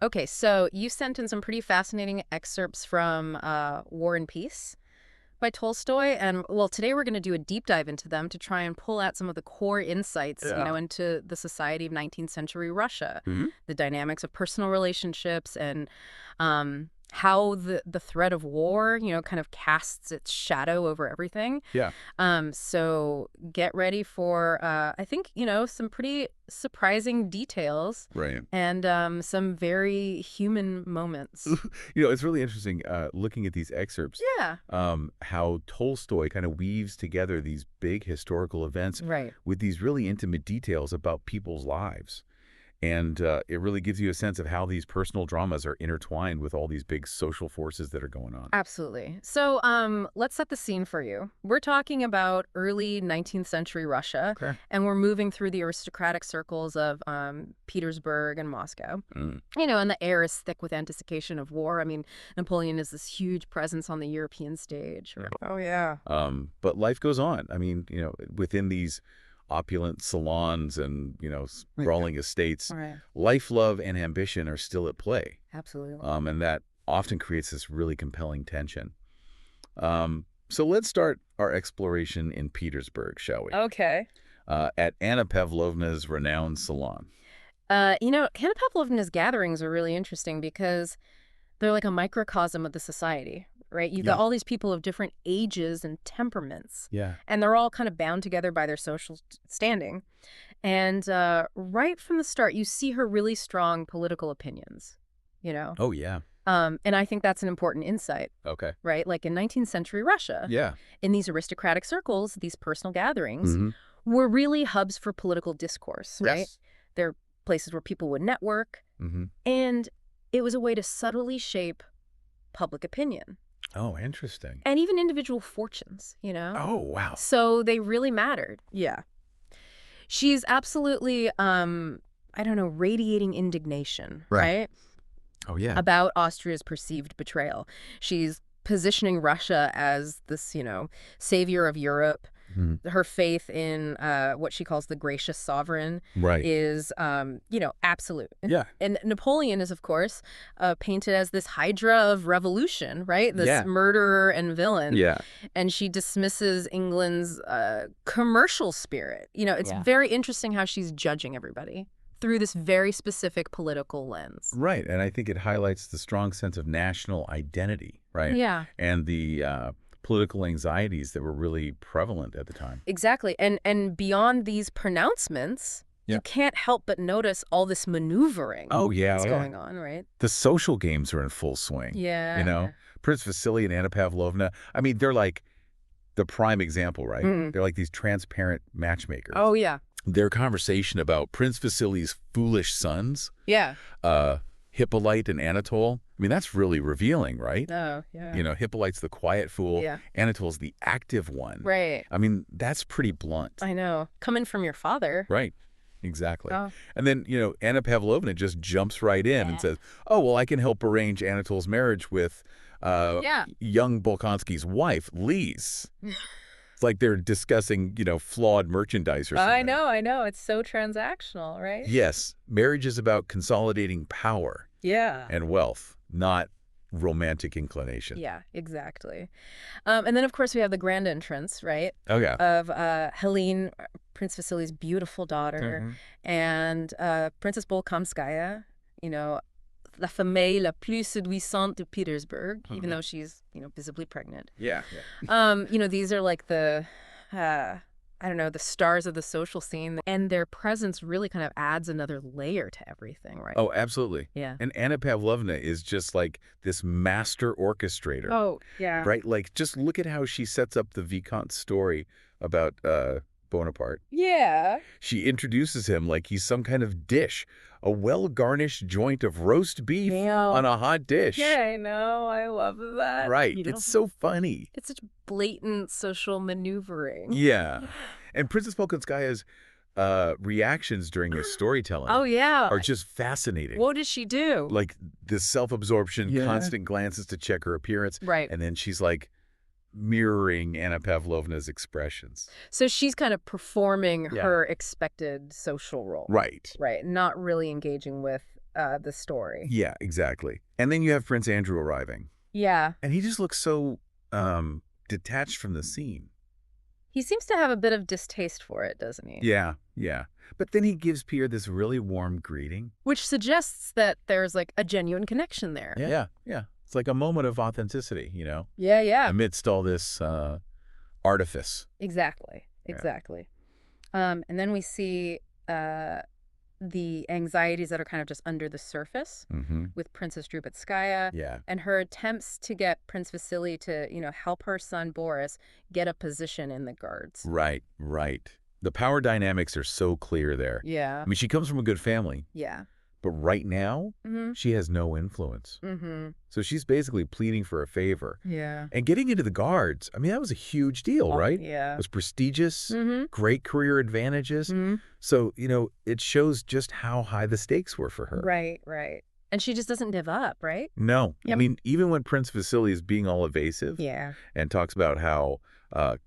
Okay, so you sent in some pretty fascinating excerpts from War and Peace by Tolstoy. And, well, today we're going to do a deep dive into them to try and pull out some of the core insights, Yeah. into the society of 19th century Russia, Hmm. the dynamics of personal relationships, and how the threat of war, kind of casts its shadow over everything. Yeah. So get ready for, I think, some pretty surprising details Right. and some very human moments. It's really interesting looking at these excerpts, Yeah. how Tolstoy kind of weaves together these big historical events Right. with these really intimate details about people's lives. And it really gives you a sense of how these personal dramas are intertwined with all these big social forces that are going on. Absolutely. So let's set the scene for you. We're talking about early 19th century Russia, Okay. and we're moving through the aristocratic circles of Petersburg and Moscow. Mm. And the air is thick with anticipation of war. I mean, Napoleon is this huge presence on the European stage. Yeah. Oh, yeah. But life goes on. I mean, within these opulent salons and, sprawling estates, Right. life, love, and ambition are still at play. Absolutely. And that often creates this really compelling tension. So let's start our exploration in Petersburg, shall we? Okay. At Anna Pavlovna's renowned salon. Anna Pavlovna's gatherings are really interesting because they're like a microcosm of the society, right? You've got Yeah. all these people of different ages and temperaments, Yeah. and they're all kind of bound together by their social standing. And right from the start, you see her really strong political opinions. Oh, yeah. And I think that's an important insight, Okay. right? Like in 19th century Russia, Yeah. in these aristocratic circles, these personal gatherings Hmm. were really hubs for political discourse, right? Yes. They're places where people would network, Hmm. and it was a way to subtly shape public opinion Oh, interesting. and even individual fortunes. Oh, wow. So they really mattered. Yeah. She's absolutely, I don't know, radiating indignation, Right. right? Oh, yeah. About Austria's perceived betrayal. She's positioning Russia as this, savior of Europe. Mhm. Her faith in what she calls the gracious sovereign Right. is, absolute. Yeah. And Napoleon is, of course, painted as this hydra of revolution, right? This Yeah. murderer and villain. Yeah. And she dismisses England's commercial spirit. It's Yeah. very interesting how she's judging everybody through this very specific political lens. Right. And I think it highlights the strong sense of national identity, right? Yeah. And the political anxieties that were really prevalent at the time. Exactly. And beyond these pronouncements, Yeah. you can't help but notice all this maneuvering Oh, yeah. that's yeah. going on, right? The social games are in full swing. Yeah. Prince Vasily and Anna Pavlovna, I mean, they're like the prime example, right? Mm. They're like these transparent matchmakers. Oh, yeah. Their conversation about Prince Vasily's foolish sons, Yeah. Hippolyte and Anatole, I mean, that's really revealing, right? Oh, yeah. Hippolyte's the quiet fool. Yeah. Anatole's the active one. Right. I mean, that's pretty blunt. I know. Coming from your father. Right. Exactly. Oh. And then, Anna Pavlovna just jumps right in and Yeah. says, oh, well, I can help arrange Anatole's marriage with Yeah. young Bolkonsky's wife, Lise. It's like they're discussing, flawed merchandise or something. I know. It's so transactional, right? Yes. Marriage is about consolidating power Yeah. and wealth, not romantic inclination. Yeah, exactly. And then, of course, we have the grand entrance, right, Oh, yeah. of Helene, Prince Vasily's beautiful daughter, Mhm. and Princess Bolkonskaya, la femme la plus séduisante de Petersburg, even though she's, visibly pregnant. Yeah. These are like the, I don't know, the stars of the social scene, and their presence really kind of adds another layer to everything, right? Oh, absolutely. Yeah. And Anna Pavlovna is just like this master orchestrator. Oh, yeah. Right? Like, just look at how she sets up the Vicomte's story about Bonaparte. Yeah. She introduces him like he's some kind of dish, a well-garnished joint of roast beef Yeah. on a hot dish. Yeah, I know. I love that. Right. It's so funny. It's such blatant social maneuvering. Yeah. And Princess Bolkonskaya's reactions during his storytelling Oh, yeah. are just fascinating. What does she do? Like this self-absorption, Yeah. constant glances to check her appearance. Right. And then she's like mirroring Anna Pavlovna's expressions. So she's kind of performing Yeah. her expected social role. Right. Right. Not really engaging with the story. Yeah, exactly. And then you have Prince Andrew arriving. Yeah. And he just looks so detached from the scene. He seems to have a bit of distaste for it, doesn't he? Yeah, yeah. But then he gives Pierre this really warm greeting. Which suggests that there's like a genuine connection there. Yeah, yeah. It's like a moment of authenticity, Yeah, yeah. amidst all this artifice. Exactly. Yeah. Exactly. And then we see the anxieties that are kind of just under the surface with Princess Drubetskaya Yeah. and her attempts to get Prince Vasily to, help her son Boris get a position in the guards. Right, right. The power dynamics are so clear there. Yeah. I mean, she comes from a good family, Yeah. but right now, she has no influence. So she's basically pleading for a favor. Yeah. And getting into the guards, I mean, that was a huge deal, right? Yeah. It was prestigious, great career advantages. So, it shows just how high the stakes were for her. Right, right. And she just doesn't give up, right? No. Yep. I mean, even when Prince Vasily is being all evasive Yeah. and talks about how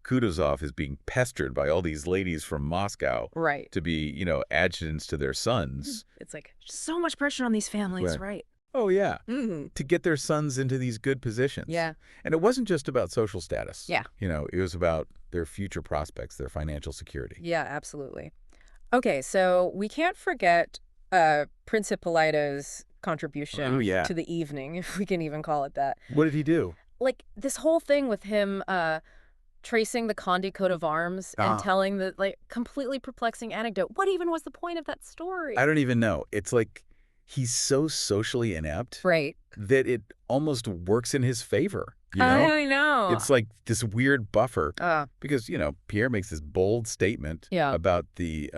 Kutuzov is being pestered by all these ladies from Moscow Right. to be, adjutants to their sons. It's like so much pressure on these families, right? Oh, yeah. Mm-hmm. To get their sons into these good positions. Yeah. And it wasn't just about social status. Yeah. It was about their future prospects, their financial security. Yeah, absolutely. Okay, so we can't forget Prince Hippolyto's contribution to the evening, if we can even call it that. What did he do? Like, this whole thing with him tracing the Condé coat of arms and telling the, completely perplexing anecdote. What even was the point of that story? I don't even know. It's like he's so socially inept Right. that it almost works in his favor. I know. It's like this weird buffer because, Pierre makes this bold statement about the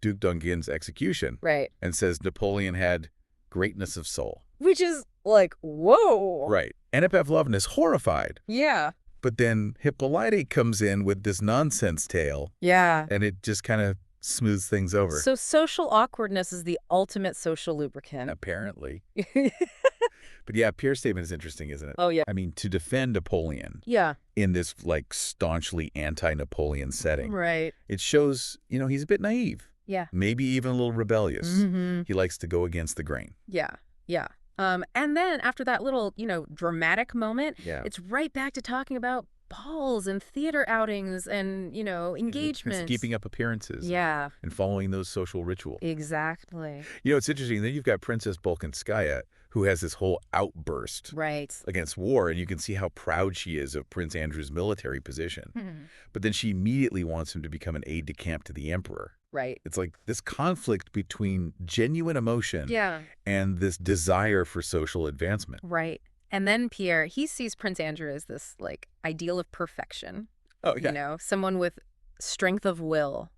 Duc d'Enghien's execution. Right. And says Napoleon had greatness of soul. Which is like, whoa. Right. Anna Pavlovna is horrified. Yeah. But then Hippolyte comes in with this nonsense tale. Yeah. And it just kind of smooths things over. So social awkwardness is the ultimate social lubricant. Apparently. But yeah, Pierre's statement is interesting, isn't it? Oh, yeah. I mean, to defend Napoleon in this staunchly anti-Napoleon setting. Right. It shows, he's a bit naive. Yeah. Maybe even a little rebellious. He likes to go against the grain. Yeah. Yeah. And then after that little, dramatic moment, it's right back to talking about balls and theater outings and, engagements. It's keeping up appearances. Yeah. And following those social rituals. Exactly. It's interesting. Then you've got Princess Bolkonskaya, who has this whole outburst against war, and you can see how proud she is of Prince Andrew's military position. But then she immediately wants him to become an aide-de-camp to the emperor. Right. It's like this conflict between genuine emotion and this desire for social advancement. Right. And then Pierre, he sees Prince Andrew as this, ideal of perfection. Oh, yeah. Someone with strength of will,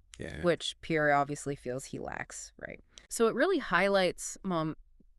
which Pierre obviously feels he lacks, right? So it really highlights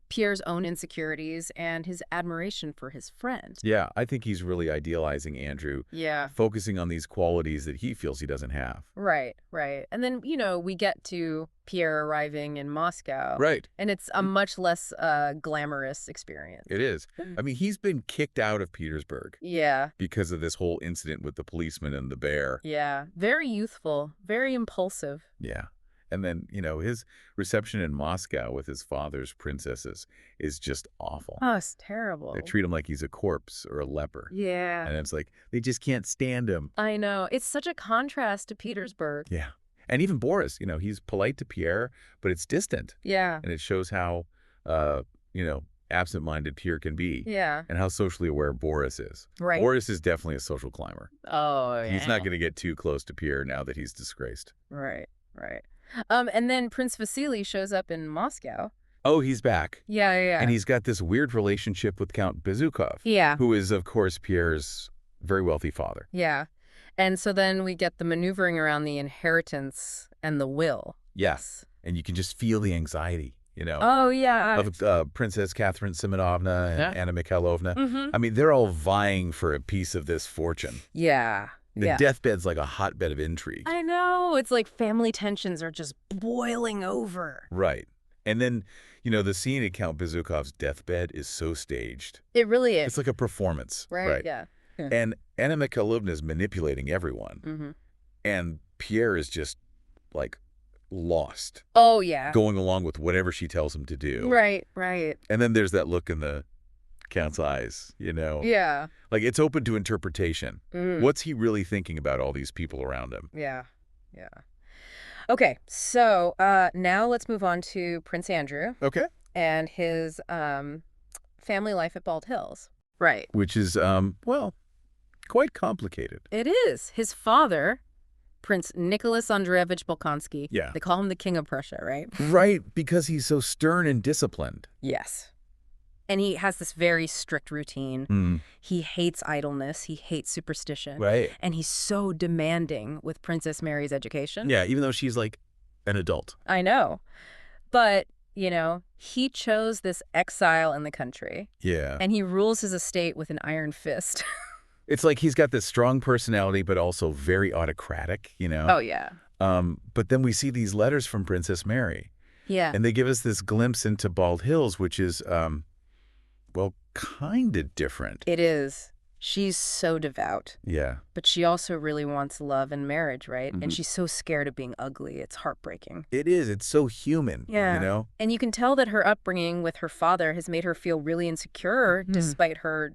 Pierre's own insecurities and his admiration for his friend. Yeah, I think he's really idealizing Andrew. Yeah. Focusing on these qualities that he feels he doesn't have. Right, right. And then, we get to Pierre arriving in Moscow. Right. And it's a much less glamorous experience. It is. I mean, he's been kicked out of Petersburg. Yeah. Because of this whole incident with the policeman and the bear. Yeah. Very youthful, very impulsive. Yeah. And then, his reception in Moscow with his father's princesses is just awful. Oh, it's terrible. They treat him like he's a corpse or a leper. Yeah. And it's like, they just can't stand him. I know. It's such a contrast to Petersburg. Yeah. And even Boris, he's polite to Pierre, but it's distant. Yeah. And it shows how, absent-minded Pierre can be. Yeah. And how socially aware Boris is. Right. Boris is definitely a social climber. Oh, yeah. He's not going to get too close to Pierre now that he's disgraced. Right, right. And then Prince Vasily shows up in Moscow. Oh, he's back. Yeah. And he's got this weird relationship with Count Bezukhov. Yeah. Who is, of course, Pierre's very wealthy father. Yeah. And so then we get the maneuvering around the inheritance and the will. Yes. And you can just feel the anxiety, Oh, yeah. of Princess Catherine Simonovna and Anna Mikhailovna. I mean, they're all vying for a piece of this fortune. Yeah. The deathbed's like a hotbed of intrigue. I know. It's like family tensions are just boiling over. Right. And then, the scene at Count Bezukhov's deathbed is so staged. It really is. It's like a performance. Right. Yeah. And Anna Mikhailovna is manipulating everyone. And Pierre is just, lost. Oh, yeah. Going along with whatever she tells him to do. Right, right. And then there's that look in the Count's eyes, Yeah. Like, it's open to interpretation. What's he really thinking about all these people around him? Yeah, yeah. Okay, so now let's move on to Prince Andrew. Okay. And his family life at Bald Hills. Right. Which is, well, quite complicated. It is. His father, Prince Nicholas Andreevich Bolkonsky. Yeah. They call him the King of Prussia, right? Right, because he's so stern and disciplined. Yes. And he has this very strict routine. He hates idleness. He hates superstition. Right. And he's so demanding with Princess Mary's education. Yeah, even though she's like an adult. I know. But, he chose this exile in the country. Yeah. And he rules his estate with an iron fist. It's like he's got this strong personality, but also very autocratic, Oh, yeah. But then we see these letters from Princess Mary. Yeah. And they give us this glimpse into Bald Hills, which is, well, kind of different. It is. She's so devout. Yeah. But she also really wants love and marriage, right? And she's so scared of being ugly. It's heartbreaking. It is. It's so human, Yeah. And you can tell that her upbringing with her father has made her feel really insecure despite her,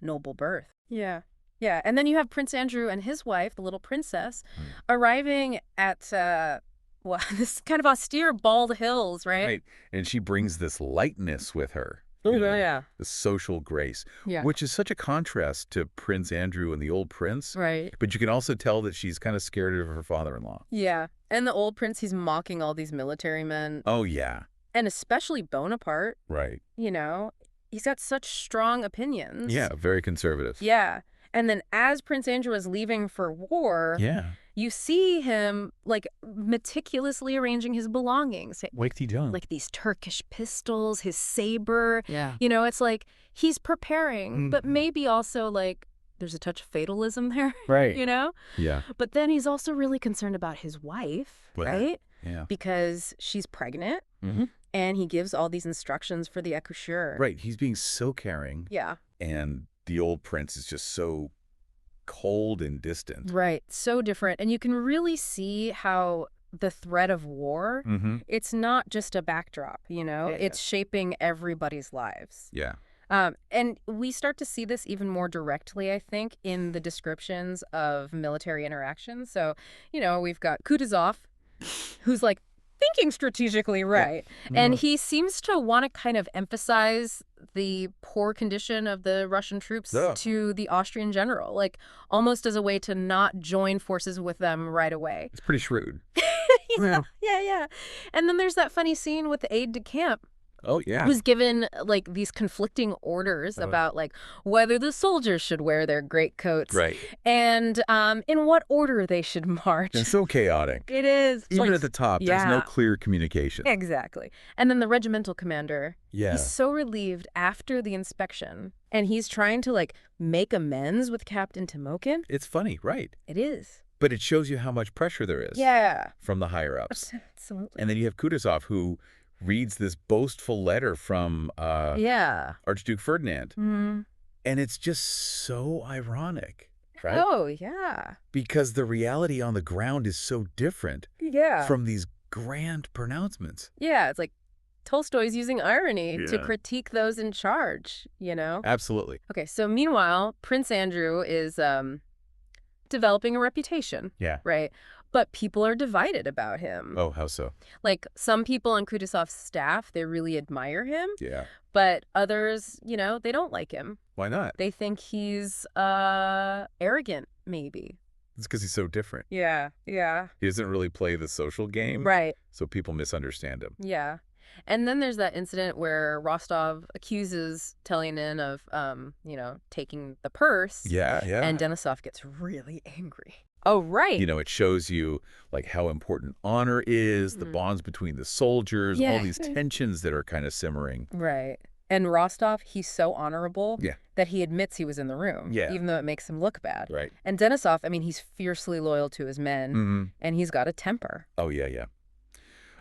noble birth. Yeah. Yeah. And then you have Prince Andrew and his wife, the little princess, arriving at, this kind of austere Bald Hills, right? Right. And she brings this lightness with her. Yeah. The social grace, which is such a contrast to Prince Andrew and the old prince. Right. But you can also tell that she's kind of scared of her father-in-law. Yeah. And the old prince, he's mocking all these military men. Oh, yeah. And especially Bonaparte. Right. He's got such strong opinions. Yeah, very conservative. Yeah. And then as Prince Andrew is leaving for war, you see him, meticulously arranging his belongings. Like Like these Turkish pistols, his saber. Yeah. It's like he's preparing, but maybe also, there's a touch of fatalism there. Right. Yeah. But then he's also really concerned about his wife, right? Yeah. Because she's pregnant, and he gives all these instructions for the accoucheur. Right. He's being so caring. Yeah. And the old prince is just so cold and distant. Right. So different. And you can really see how the threat of war, it's not just a backdrop, It's shaping everybody's lives. Yeah. And we start to see this even more directly, I think, in the descriptions of military interactions. So, we've got Kutuzov, who's thinking strategically right. Yeah. And he seems to want to kind of emphasize the poor condition of the Russian troops to the Austrian general, almost as a way to not join forces with them right away. It's pretty shrewd. Yeah. And then there's that funny scene with the aide-de-camp. Oh, yeah. Who's given, these conflicting orders about, whether the soldiers should wear their greatcoats. Right. And in what order they should march. It's so chaotic. It is. Even at the top, there's no clear communication. Exactly. And then the regimental commander, he's so relieved after the inspection. And he's trying to, make amends with Captain Timokhin. It's funny, right. It is. But it shows you how much pressure there is. Yeah. From the higher-ups. Absolutely. And then you have Kutuzov, who reads this boastful letter from Archduke Ferdinand. And it's just so ironic, right? Oh, yeah. Because the reality on the ground is so different from these grand pronouncements. Yeah, it's like Tolstoy's using irony to critique those in charge, Absolutely. Okay, so meanwhile, Prince Andrew is developing a reputation. Yeah. Right? But people are divided about him. Oh, how so? Some people on Kutuzov's staff, they really admire him. Yeah. But others, they don't like him. Why not? They think he's arrogant, maybe. It's because he's so different. Yeah. He doesn't really play the social game. Right. So people misunderstand him. Yeah. And then there's that incident where Rostov accuses Telyanin of, taking the purse. Yeah. And Denisov gets really angry. Oh, right. It shows you, how important honor is, the bonds between the soldiers, all these tensions that are kind of simmering. Right. And Rostov, he's so honorable that he admits he was in the room, even though it makes him look bad. Right. And Denisov, he's fiercely loyal to his men, and he's got a temper. Oh, yeah.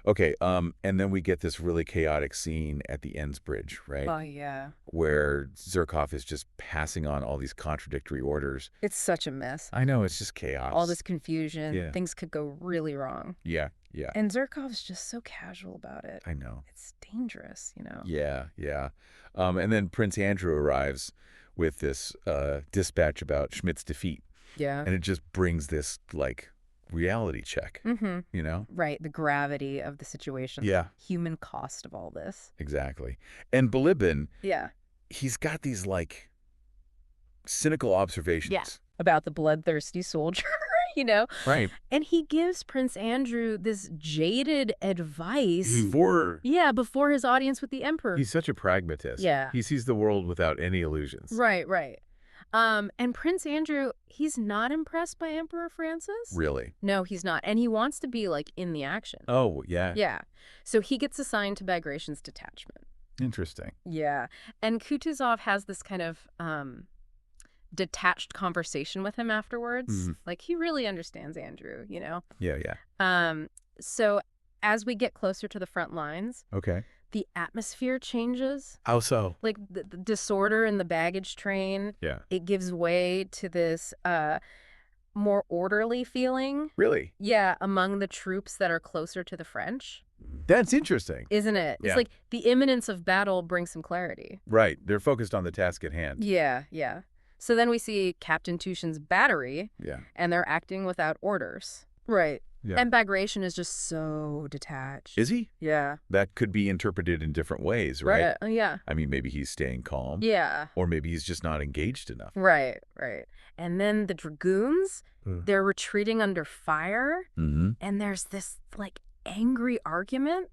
Okay, and then we get this really chaotic scene at the Enns Bridge, right? Oh, yeah. Where Zherkov is just passing on all these contradictory orders. It's such a mess. I know, it's just chaos. All this confusion. Things could go really wrong. Yeah, Yeah. And Zherkov's just so casual about it. I know. It's dangerous, you know? Yeah, yeah. And then Prince Andrew arrives with this dispatch about Schmidt's defeat. Yeah. And it just brings this, like, reality check, you know? Right, the gravity of the situation. Yeah. Human cost of all this. Exactly. And Bilibin, Yeah. he's got these, like, cynical observations. Yeah. About the bloodthirsty soldier, you know? Right. And he gives Prince Andrew this jaded advice. Before his audience with the emperor. He's such a pragmatist. Yeah. He sees the world without any illusions. Right, right. And Prince Andrew, he's not impressed by Emperor Francis. Really? No, he's not. And he wants to be, like, in the action. Oh, yeah. Yeah. So he gets assigned to Bagration's detachment. Interesting. Yeah. And Kutuzov has this kind of detached conversation with him afterwards. Like, he really understands Andrew, you know? Yeah, yeah. So as we get closer to the front lines, the atmosphere changes. How so? Like, the disorder in the baggage train. Yeah. It gives way to this more orderly feeling. Really? Yeah, among the troops that are closer to the French. That's interesting. Isn't it? Yeah. It's like the imminence of battle brings some clarity. Right. They're focused on the task at hand. Yeah, yeah. So then we see Captain Tushin's battery. Yeah. And they're acting without orders. Right. Yeah. And Bagration is just so detached. Is he? Yeah. That could be interpreted in different ways, right? Yeah. I mean, maybe he's staying calm. Yeah. Or maybe he's just not engaged enough. Right, right. And then the dragoons, they're retreating under fire. And there's this, like, angry argument.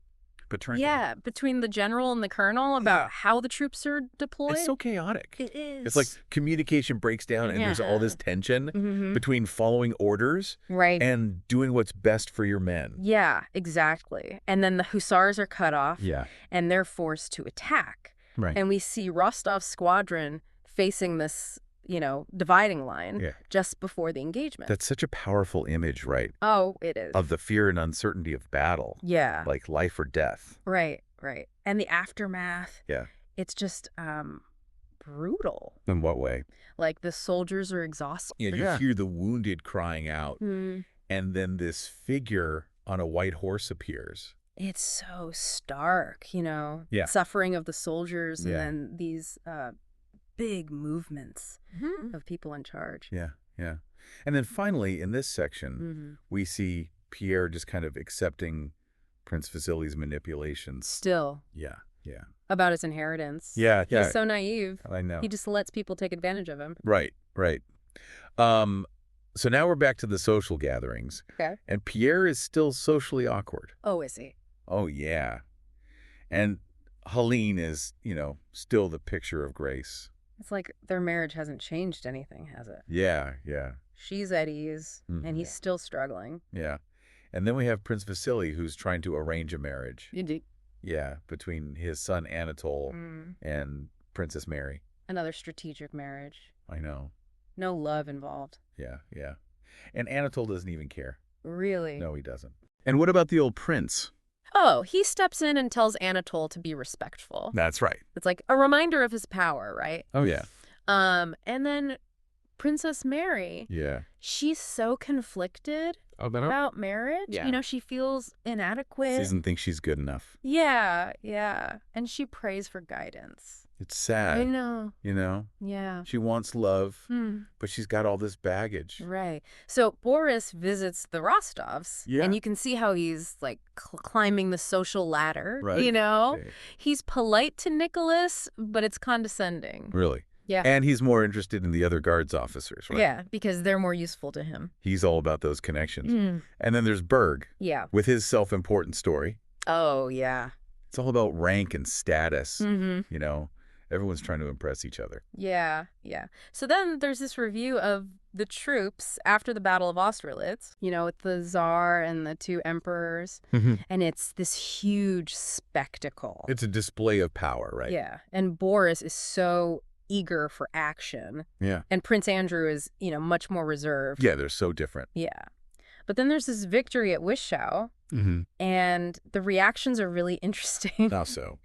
Between the general and the colonel about how the troops are deployed. It's so chaotic. It is. It's like communication breaks down and there's all this tension between following orders and doing what's best for your men. Yeah, exactly. And then the hussars are cut off. Yeah. And they're forced to attack. Right. And we see Rostov's squadron facing this, you know, dividing line just before the engagement. That's such a powerful image, right? Oh, it is. Of the fear and uncertainty of battle. Yeah. Like life or death. Right, right. And the aftermath. Yeah. It's just brutal. In what way? Like the soldiers are exhausted. Yeah, you hear the wounded crying out. And then this figure on a white horse appears. It's so stark, you know. Yeah. Suffering of the soldiers and then these big movements of people in charge. Yeah, yeah. And then finally, in this section, we see Pierre just kind of accepting Prince Vasily's manipulations. Still. Yeah, yeah. About his inheritance. Yeah, yeah. He's so naive. I know. He just lets people take advantage of him. Right, right. So now we're back to the social gatherings. Okay. And Pierre is still socially awkward. Oh, is he? Oh, yeah. And Helene is, you know, still the picture of grace. It's like their marriage hasn't changed anything, has it? Yeah, yeah. She's at ease, and he's still struggling. Yeah. And then we have Prince Vasily, who's trying to arrange a marriage. Indeed. Yeah, between his son Anatole and Princess Mary. Another strategic marriage. I know. No love involved. Yeah, yeah. And Anatole doesn't even care. Really? No, he doesn't. And what about the old prince? Oh, he steps in and tells Anatole to be respectful. That's right. It's like a reminder of his power, right? Oh, yeah. And then Princess Mary. Yeah. She's so conflicted about marriage. Yeah. You know, she feels inadequate. She doesn't think she's good enough. Yeah, yeah. And she prays for guidance. It's sad. I know. You know? Yeah. She wants love, but she's got all this baggage. Right. So Boris visits the Rostovs, and you can see how he's like climbing the social ladder, you know? Right. He's polite to Nicholas, but it's condescending. Really? Yeah. And he's more interested in the other guards officers, right? Yeah, because they're more useful to him. He's all about those connections. And then there's Berg. Yeah. With his self-important story. Oh, yeah. It's all about rank and status, you know? Everyone's trying to impress each other. Yeah, yeah. So then there's this review of the troops after the Battle of Austerlitz, you know, with the Tsar and the two emperors. And it's this huge spectacle. It's a display of power, right? Yeah. And Boris is so eager for action. Yeah. And Prince Andrew is, you know, much more reserved. Yeah, they're so different. Yeah. But then there's this victory at Wischau, and the reactions are really interesting. How so?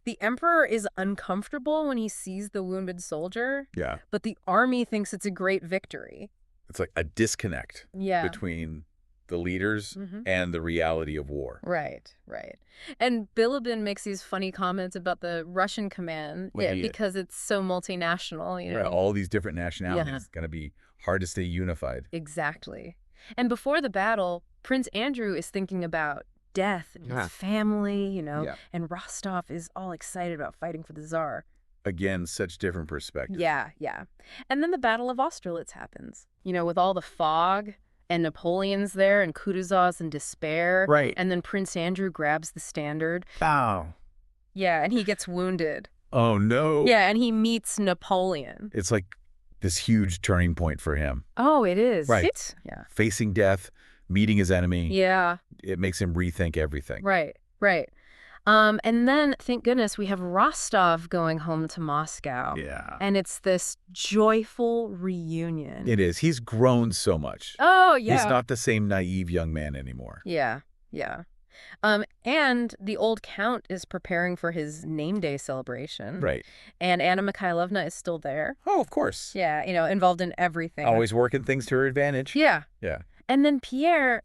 The emperor is uncomfortable when he sees the wounded soldier. Yeah. But the army thinks it's a great victory. It's like a disconnect between the leaders and the reality of war. Right, right. And Bilibin makes these funny comments about the Russian command because it's so multinational, you know. Right, all these different nationalities. Yeah. It's going to be hard to stay unified. Exactly. And before the battle, Prince Andrew is thinking about death and his family, you know, and Rostov is all excited about fighting for the Tsar. Again, such different perspectives. Yeah, yeah. And then the Battle of Austerlitz happens, you know, with all the fog and Napoleon's there and Kutuzov's in despair. Right. And then Prince Andrew grabs the standard. Oh. Yeah, and he gets wounded. Oh, no. Yeah, and he meets Napoleon. It's like this huge turning point for him. Oh, it is. Right. Yeah. Facing death, meeting his enemy. Yeah. It makes him rethink everything. Right, right. And then, thank goodness, we have Rostov going home to Moscow. Yeah. And it's this joyful reunion. It is. He's grown so much. Oh, yeah. He's not the same naive young man anymore. Yeah, yeah. And the old count is preparing for his name day celebration. Right. And Anna Mikhailovna is still there. Oh, of course. Yeah, you know, involved in everything. Always working things to her advantage. Yeah. Yeah. And then Pierre,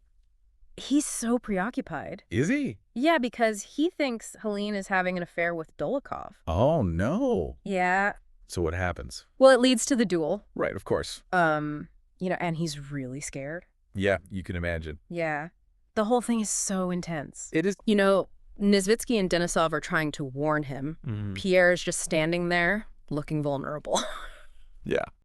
he's so preoccupied. Is he? Yeah, because he thinks Helene is having an affair with Dolokhov. Oh, no. Yeah. So what happens? Well, it leads to the duel. Right, of course. You know, and he's really scared. Yeah, you can imagine. Yeah. The whole thing is so intense. It is. You know, Nesvitsky and Denisov are trying to warn him. Pierre is just standing there, looking vulnerable. Yeah.